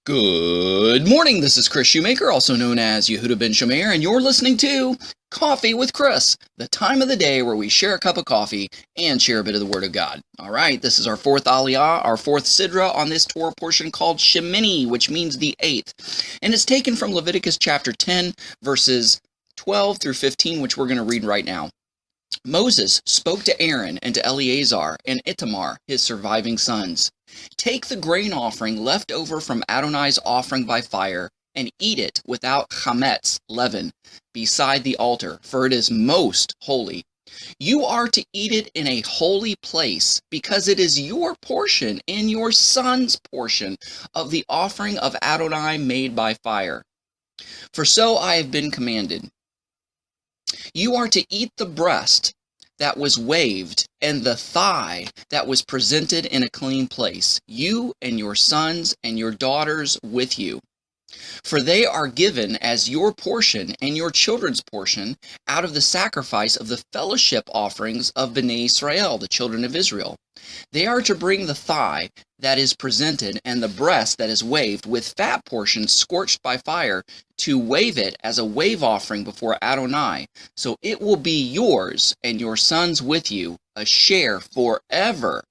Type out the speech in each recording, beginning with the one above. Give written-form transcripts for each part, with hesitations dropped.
Good morning, this is Kris Shoemaker, also known as Yehudah ben Shomeyr, and you're listening to Coffee with Kris, the time of the day where we share a cup of coffee and share a bit of the Word of God. All right, this is our fourth aliyah, our fourth sidra on this Torah portion called Shimini, which means the eighth, and it's taken from Leviticus chapter 10, verses 12 through 15, which we're going to read right now. Moses spoke to Aaron and to Eleazar and Itamar, his surviving sons. Take the grain offering left over from Adonai's offering by fire, and eat it without chametz, leaven, beside the altar, for it is most holy. You are to eat it in a holy place, because it is your portion and your son's portion of the offering of Adonai made by fire. For so I have been commanded. You are to eat the breast that was waved and the thigh that was presented in a clean place, you and your sons and your daughters with you. For they are given as your portion and your children's portion out of the sacrifice of the fellowship offerings of Bnei Israel, the children of Israel. They are to bring the thigh that is presented and the breast that is waved with fat portions scorched by fire to wave it as a wave offering before Adonai. So it will be yours and your sons with you, a share forever,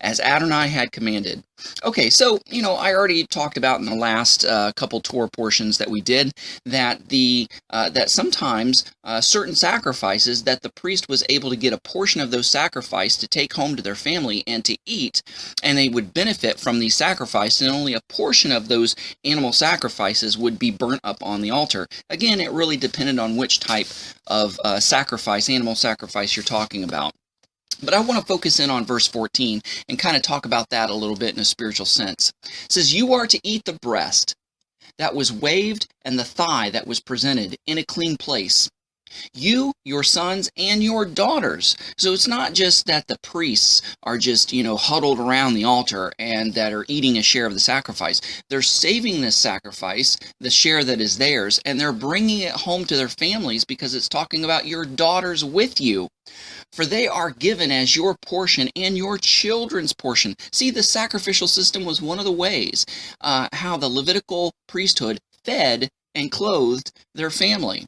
as Adonai had commanded. Okay, so, I already talked about in the last couple Torah portions that we did that that sometimes certain sacrifices that the priest was able to get a portion of those sacrifices to take home to their family and to eat, and they would benefit from these sacrifices, and only a portion of those animal sacrifices would be burnt up on the altar. Again, it really depended on which type of animal sacrifice you're talking about. But I want to focus in on verse 14 and kind of talk about that a little bit in a spiritual sense. It says, you are to eat the breast that was waved and the thigh that was presented in a clean place. You, your sons, and your daughters. So it's not just that the priests are just, huddled around the altar and that are eating a share of the sacrifice. They're saving this sacrifice, the share that is theirs, and they're bringing it home to their families because it's talking about your daughters with you. For they are given as your portion and your children's portion. See, the sacrificial system was one of the ways how the Levitical priesthood fed and clothed their family.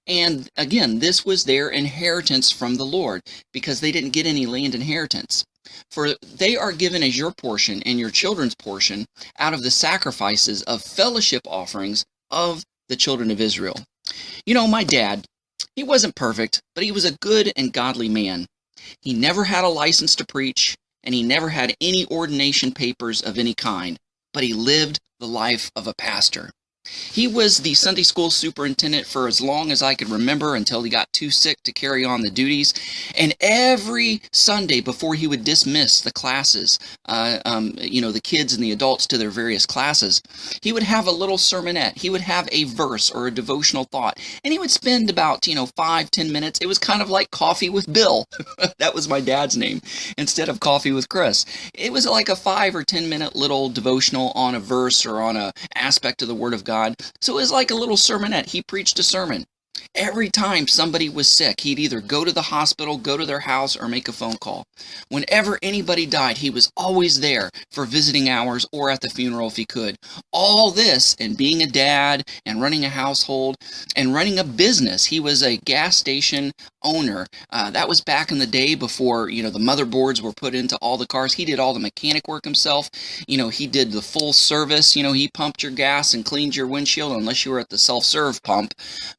And again, this was their inheritance from the Lord, because they didn't get any land inheritance. For they are given as your portion and your children's portion out of the sacrifices of fellowship offerings of the children of Israel. My dad, he wasn't perfect, but he was a good and godly man. He never had a license to preach, and he never had any ordination papers of any kind, but he lived the life of a pastor. He was the Sunday school superintendent for as long as I could remember, until he got too sick to carry on the duties. And every Sunday before he would dismiss the classes, the kids and the adults to their various classes, he would have a little sermonette. He would have a verse or a devotional thought, and he would spend about 5-10 minutes. It was kind of like Coffee with Bill. That was my dad's name, instead of Coffee with Kris. It was like a 5 or 10 minute little devotional on a verse or on an aspect of the Word of God. So it was like a little sermonette. He preached a sermon. Every time somebody was sick, he'd either go to the hospital, go to their house, or make a phone call. Whenever anybody died, he was always there for visiting hours or at the funeral if he could. All this, and being a dad and running a household and running a business. He was a gas station owner. That was back in the day before, the motherboards were put into all the cars. He did all the mechanic work himself. He did the full service. He pumped your gas and cleaned your windshield, unless you were at the self-serve pump.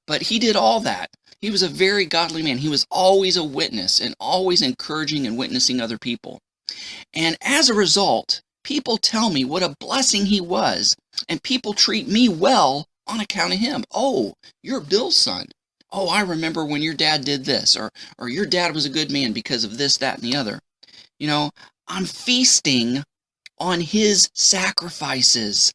But he did all that. He was a very godly man. He was always a witness and always encouraging and witnessing other people. And as a result, people tell me what a blessing he was, and people treat me well on account of him. Oh, you're Bill's son. Oh, I remember when your dad did this, or your dad was a good man because of this, that, and the other. I'm feasting on his sacrifices.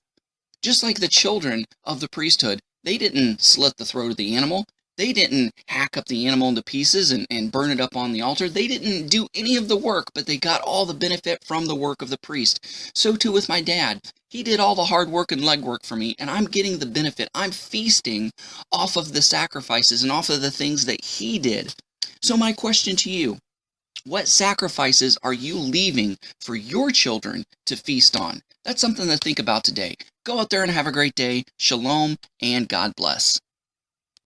Just like the children of the priesthood, they didn't slit the throat of the animal. They didn't hack up the animal into pieces and burn it up on the altar. They didn't do any of the work, but they got all the benefit from the work of the priest. So too with my dad. He did all the hard work and legwork for me, and I'm getting the benefit. I'm feasting off of the sacrifices and off of the things that he did. So my question to you, What sacrifices are you leaving for your children to feast on? That's something to think about today. Go out there and have a great day. Shalom and God bless.